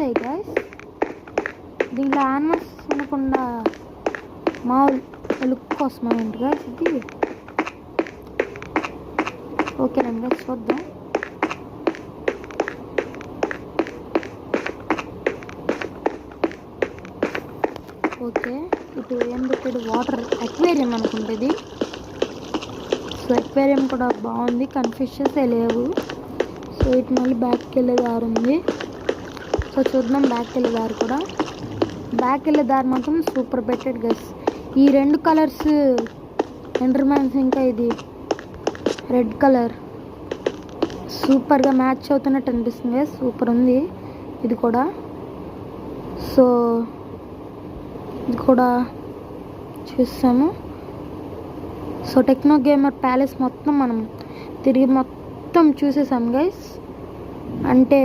వచ్చేసాయి గైస్. దీంట్లో యానిమల్స్ ఉండకుండా మామూలు లుక్ కోసం ఏంటి గైస్ ఇది. ఓకేనండి గైస్, చూద్దాం. ఓకే, ఇప్పుడు ఏం పెట్టాడు? వాటర్ అక్వేరియం అనుకుంటుంది. సో అక్వేరియం కూడా బాగుంది, కన్ఫ్యూషన్స్ లేవు. సో ఇటు మళ్ళీ బ్యాక్కి వెళ్ళే దారి ఉంది. సో చూద్దాం బ్యాక్కి వెళ్ళే దారి కూడా. బ్యాక్ వెళ్ళే దారి మాత్రం సూపర్ పెట్టాడు గైస్. ఈ 2 కలర్స్ ఎండర్మ్యాన్స్ ఇంకా ఇది రెడ్ కలర్ సూపర్గా మ్యాచ్ అవుతున్నట్టు అనిపిస్తుంది గైస్. సూపర్ ఉంది ఇది కూడా. సో ఇది కూడా చూస్తాము. సో టెక్నో గేమర్ ప్యాలెస్ మొత్తం మనం తిరిగి మొత్తం చూసేసాం గైస్. అంటే